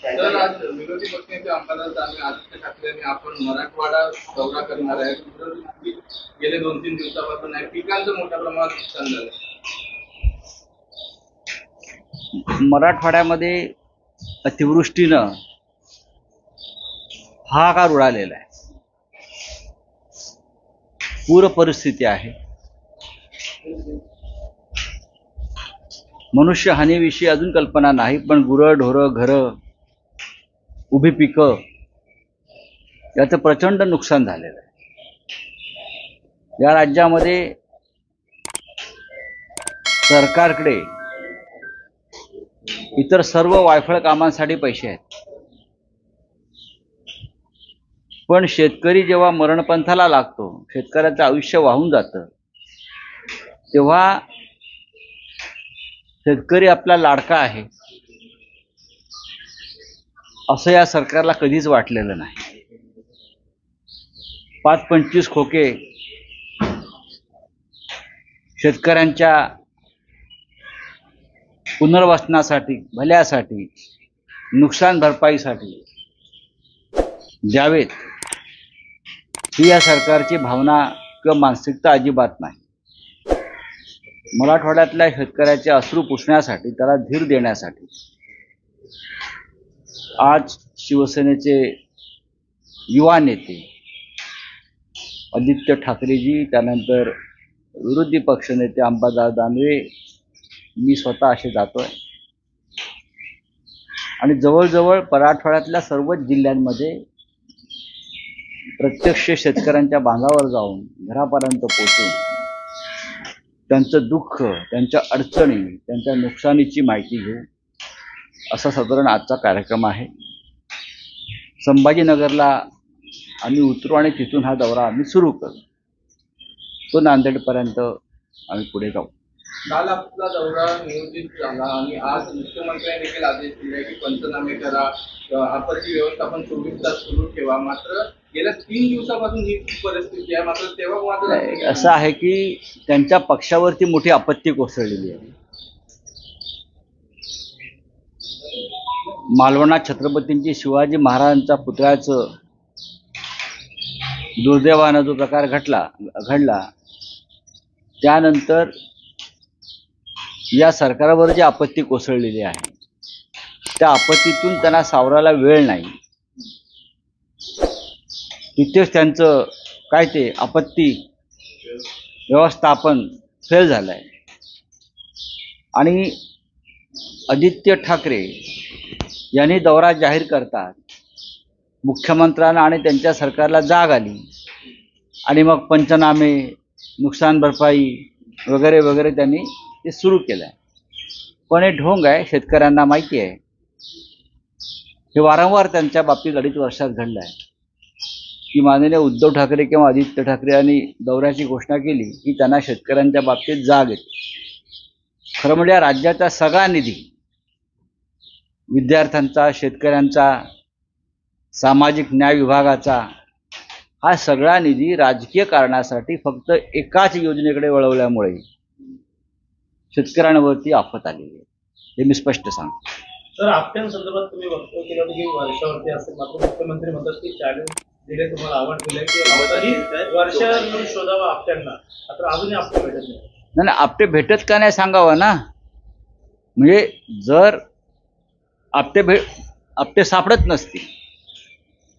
तर आज विरोधी पक्षनेते अंबादास दानवे आदित्य ठाकरे यांनी आपण मराठवाडा दौरा करणार आहे. गेले 2-3 दिवसापासून आहे, पिकांचं मोठ्या प्रमाणात नुकसान झालं. मराठवाड्यामध्ये अतिवृष्टीनं हाहाकार उडालेला आहे. पूर परिस्थिती आहे. मनुष्य हानीविषयी अजून कल्पना नाही, पण गुरं ढोरं घरं उभी पिकं याचं प्रचंड नुकसान झालेलं आहे. या राज्यामध्ये सरकारकडे इतर सर्व वायफळ कामांसाठी पैसे आहेत, पण शेतकरी जेव्हा मरणपंथाला लागतो, शेतकऱ्याचं आयुष्य वाहून जातं, तेव्हा शेतकरी आपला लाडका आहे असं या सरकारला कधीच वाटलेलं नाही. 5-25 खोके शेतकऱ्यांच्या पुनर्वसनासाठी, भल्यासाठी, नुकसान भरपाईसाठी द्यावेत ही या सरकारची भावना किंवा मानसिकता अजिबात नाही. मराठवाड्यातल्या शेतकऱ्याचे अश्रू पुसण्यासाठी, त्याला धीर देण्यासाठी आज शिवसेनेचे युवा नेते आदित्य ठाकरेजी, त्यानंतर विरोधी पक्षनेते अंबादास दानवे, मी स्वतः असे जातोय आणि जवळजवळ मराठवाड्यातल्या सर्वच जिल्ह्यांमध्ये प्रत्यक्ष शेतकऱ्यांच्या बांधावर जाऊन घरापर्यंत पोहोचून त्यांचं दुःख, त्यांच्या अडचणी, त्यांच्या नुकसानीची माहिती घेऊ असा साधारण आजचा कार्यक्रम आहे. संभाजीनगरला आम्ही उतरू आणि तिथून हा दौरा आम्ही सुरू करू. तो नांदेडपर्यंत आम्ही पुढे जाऊ. काल आपला दौरा नियोजित झाला आणि आज मुख्यमंत्र्यांनी देखील आदेश दिले की पंचनामे करा, आपत्ती व्यवस्थापन 24 तास सुरू ठेवा. मात्र गेल्या 3 दिवसापासून ही परिस्थिती आहे. मात्र तेव्हा मात्र असं आहे की त्यांच्या पक्षावरती मोठी आपत्ती कोसळलेली आहे. मालवणात छत्रपतींची शिवाजी महाराजांच्या पुतळ्याचं दुर्दैवानं जो प्रकार घडला त्यानंतर या सरकारवर जी आपत्ती कोसळलेली आहे, त्या आपत्तीतून त्यांना सावरायला वेळ नाही. तिथेच त्यांचं काय ते आपत्ती व्यवस्थापन फेल झालं आहे. आणि आदित्य ठाकरे यांनी दौरा जाहीर करतात मुख्यमंत्र्यांना आणि त्यांच्या सरकारला जाग आली आणि मग पंचनामे, नुकसान भरपाई वगैरे वगैरे त्यांनी ते सुरू केलं आहे. पण हे ढोंग आहे, शेतकऱ्यांना माहिती आहे. हे वारंवार त्यांच्या बाबतीत 2.5 वर्षात घडलं आहे की माननीय उद्धव ठाकरे किंवा आदित्य ठाकरे यांनी दौऱ्याची घोषणा केली की त्यांना शेतकऱ्यांच्या बाबतीत जाग येते. खरं म्हणजे राज्याचा सगळा निधी, विद्यार्थ्यांचा, शेतकऱ्यांचा, सामाजिक न्याय विभागाचा, हा सगळा निधी राजकीय कारणासाठी फक्त एकाच योजनेकडे वळवल्यामुळे शेतकऱ्यांवरती आफत आलेली आहे. हे मी स्पष्ट सांगतो. तर आपट्यांसंदर्भात तुम्ही वक्तव्य केलं होतं की वर्षावरती असेल, मात्र मुख्यमंत्री म्हणतात की चॅलेंज दिले, तुम्हाला आव्हान दिलंय की वर्षावर शोधावा आपट्यांना. मात्र अजूनही आपटे भेटत नाही. नाही, आपटे भेटत का नाही सांगावं ना. म्हणजे जर आपटे सापडत नसतील,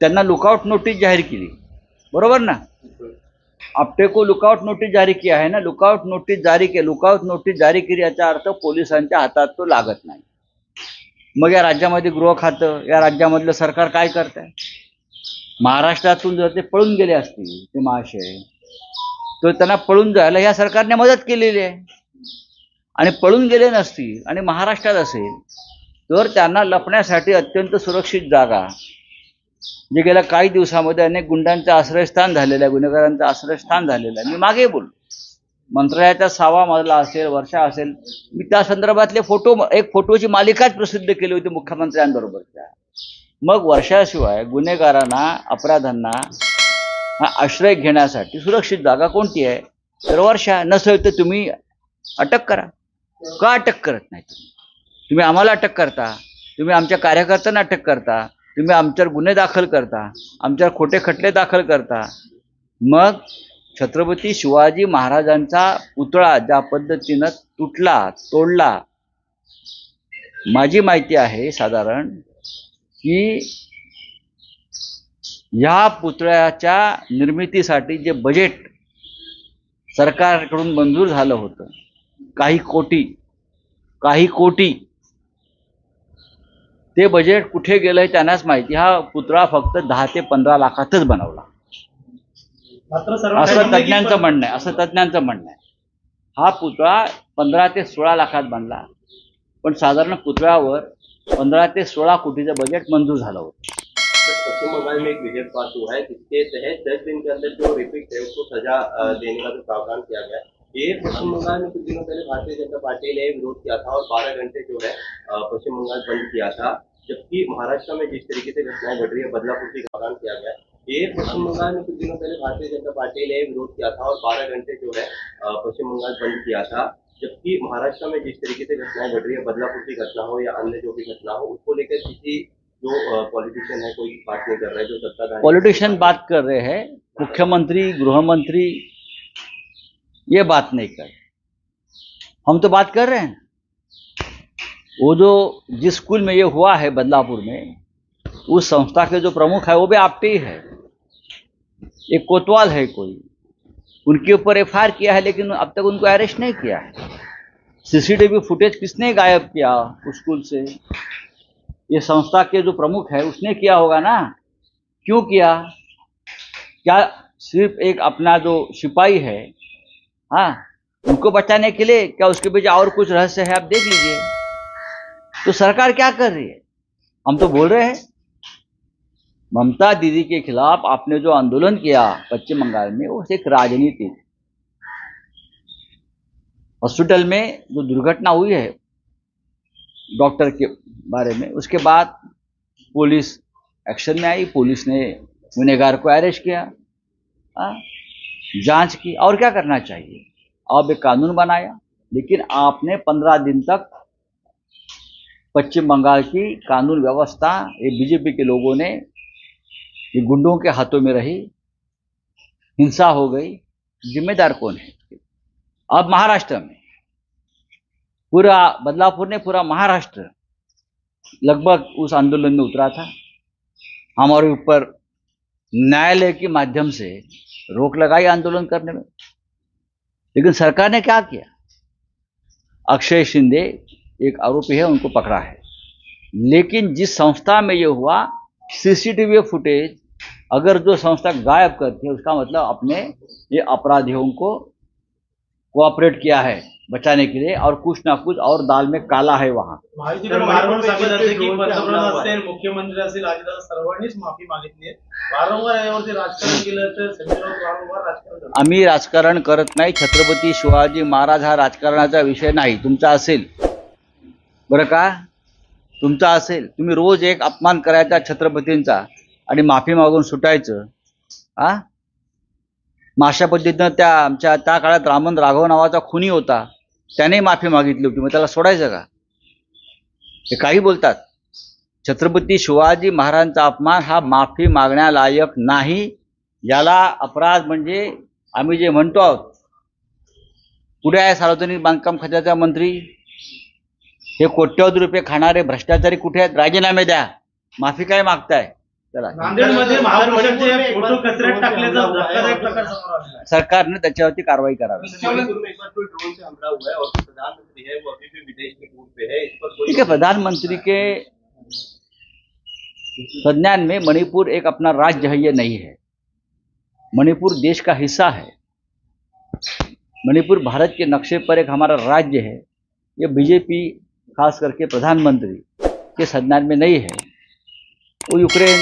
त्यांना लुकआउट नोटीस जाहीर केली, बरोबर ना. आपटे को लुकआउट नोटीस जारी किया है ना. लुकआउट नोटीस जारी केली याचा अर्थ पोलिसांच्या हातात तो लागत नाही. मग या राज्यामध्ये गृह खातं, या राज्यामधलं सरकार काय करत आहे? महाराष्ट्रातून जर ते पळून गेले असतील ते महाशय, तर त्यांना पळून जायला या सरकारने मदत केलेली आहे. आणि पळून गेले नसतील आणि महाराष्ट्रात असेल तर त्यांना लपण्यासाठी अत्यंत सुरक्षित जागा, जे गेल्या काही दिवसामध्ये अनेक गुंडांचं आश्रयस्थान झालेलं आहे, गुन्हेगारांचं आश्रयस्थान झालेलं आहे. मी मागे बोललो, मंत्रालयाचा 6वा मजला असेल, वर्षा असेल, मी त्या संदर्भातले एक फोटोची मालिकाच प्रसिद्ध केली होती मुख्यमंत्र्यांबरोबरच्या. मग वर्षाशिवाय गुन्हेगारांना, अपराधांना आश्रय घेण्यासाठी सुरक्षित जागा कोणती आहे? तर वर्षा. नसेल तर तुम्ही अटक करा. का अटक करत नाही? तुम्ही आम्हाला अटक करता, तुम्ही आमच्या कार्यकर्त्यांना अटक करता, तुम्ही आमच्यावर गुन्हे दाखल करता, आमच्यावर खोटे खटले दाखल करता. मग छत्रपती शिवाजी महाराजांचा पुतळा ज्या पद्धतीनं तुटला, तोडला, माझी माहिती आहे साधारण की या पुतळ्याच्या निर्मितीसाठी जे बजेट सरकारकडून मंजूर झालं होतं, काही कोटी, ते बजेट कुठे गेलंय त्यांनाच माहिती. हा पुतळा फक्त 10 ते 15 लाखातच बनवला, मात्र असं तज्ज्ञांचं म्हणणं आहे. हा पुतळा 15 ते 16 लाखात बनला, पण साधारण पुतळ्यावर 15 ते 16 कोटीचं बजेट मंजूर झालं होतं. पश्चिम बंगाल में एक विधेयक पास हुआ है जिसके तहत 10 दिन के अंदर जो रेपिस्ट है उसको सजा देने का जो प्रावधान किया गया है. ये पश्चिम बंगाल में कुछ दिनों पहले भारतीय जनता पार्टी ने विरोध किया था और 12 घंटे जो है पश्चिम बंगाल बंद किया था. जबकि महाराष्ट्र में जिस तरीके से घटनाएं घट रही है, बदलापुर की प्रावधान किया गया. ये पश्चिम बंगाल में कुछ दिनों पहले भारतीय जनता पार्टी ने विरोध किया था और 12 घंटे जो है पश्चिम बंगाल बंद किया था. जबकि महाराष्ट्र में जिस तरीके से घटनाएं घट रही है, बदलापुर की घटना हो या अन्य जो भी घटना हो, उसको लेकर किसी जो पॉलिटिशियन है कोई बात नहीं कर रहा है. जो सत्ताधारी पॉलिटिशियन बात कर रहे हैं, मुख्यमंत्री, गृहमंत्री ये बात नहीं कर रहे. हम तो बात कर रहे हैं. वो जो जिस स्कूल में ये हुआ है बदलापुर में, उस संस्था के जो प्रमुख है वो भी आपटे ही है. एक कोतवाल है कोई, उनके ऊपर एफआईआर किया है लेकिन अब तक उनको अरेस्ट नहीं किया है. सीसीटीवी फुटेज किसने गायब किया उस स्कूल से? ये संस्था के जो प्रमुख है उसने किया होगा ना. क्यों किया? क्या सिर्फ एक अपना जो सिपाही है, हाँ, उनको बचाने के लिए? क्या उसके पीछे और कुछ रहस्य है? आप देख लीजिए. तो सरकार क्या कर रही है? हम तो बोल रहे हैं ममता दीदी के खिलाफ आपने जो आंदोलन किया पश्चिम बंगाल में, वो एक राजनीति. हॉस्पिटल में जो दुर्घटना हुई है डॉक्टर के बारे में, उसके बाद पुलिस एक्शन में आई, पुलिस ने गुनहगार को अरेस्ट किया, जांच की. और क्या करना चाहिए? अब एक कानून बनाया, लेकिन आपने 15 दिन तक पश्चिम बंगाल की कानून व्यवस्था ये बीजेपी के लोगों ने, ये गुंडों के हाथों में रही, हिंसा हो गई. जिम्मेदार कौन है? अब महाराष्ट्र में पूरा बदलापुर ने, पूरा महाराष्ट्र लगभग उस आंदोलन में उतरा था. हमारे ऊपर न्यायालय के माध्यम से रोक लगाई आंदोलन करने में. लेकिन सरकार ने क्या किया? अक्षय शिंदे एक आरोपी है, उनको पकड़ा है. लेकिन जिस संस्था में ये हुआ, सीसीटीवी फुटेज अगर जो संस्था गायब करती है, उसका मतलब अपने ये अपराधियों को कोऑपरेट किया है बचाने के लिए, और कुछ ना कुछ और दाल में काला है वहां. माहितीकडे वारंवार सांगत जाते की पंतप्रधान असेल, मुख्यमंत्री असेल, अजितदादा सर्वांनीच माफी मागितली आहे. वारंवार यावरती राजकारण केलं तर संजय राऊत वारंवार राजकारण करतात. आम्ही राजकारण करत नाही. छत्रपती शिवाजी महाराज हा राजकारणाचा विषय नाही. तुमचा असेल बरं का, तुमचा असेल. तुम्ही रोज एक अपमान करायचा छत्रपतींचा आणि माफी मागून सुटायचं. अशा पद्धतीनं त्या आमच्या त्या काळात रामन राघव नावाचा खुनी होता, त्याने माफी मागितली होती, मग त्याला सोडायचं का? हे काही बोलतात. छत्रपती शिवाजी महाराजांचा अपमान हा माफी मागण्यालायक नाही. याला अपराध म्हणजे आम्ही जे म्हणतो आहोत. पुढे आहे सार्वजनिक बांधकाम खात्याचा मंत्री, हे कोट्यवधी रुपये खाणारे भ्रष्टाचारी कुठे आहेत? राजीनामे द्या. माफी काय मागताय? चला. नांदेडमध्ये महापुरुषांचे फोटो कचऱ्यात टाकल्याचा धक्कादायक प्रकार समोर आला आहे. सरकारने त्याच्यावरती कारवाई करावी. मणिपुर में एक बार कोई ड्रोन से हमला हुआ है और जो प्रधानमंत्री है वो अभी भी विदेश में टूर पे है. इस पर कोई ठीक है, प्रधानमंत्री के संज्ञान में मणिपुर एक अपना राज्य है, ये नहीं है. मणिपुर देश का हिस्सा है. मणिपुर भारत के नक्शे पर एक हमारा राज्य है. ये बीजेपी खास करके प्रधानमंत्री के संज्ञान में नहीं है. वो यूक्रेन,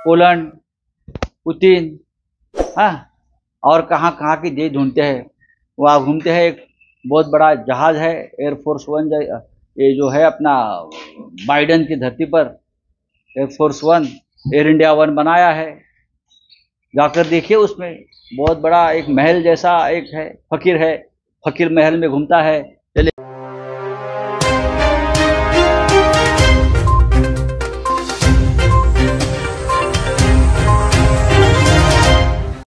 पोलैंड, पुतिन, हाँ, और कहाँ कहाँ के देश ढूंढते हैं, वहाँ घूमते हैं. एक बहुत बड़ा जहाज है एयरफोर्स 1, ये जो है अपना बाइडन की धरती पर एयरफोर्स 1, एयर इंडिया 1 बनाया है. जाकर देखिए, उसमें बहुत बड़ा एक महल जैसा एक है, फकीर है, फकीर महल में घूमता है.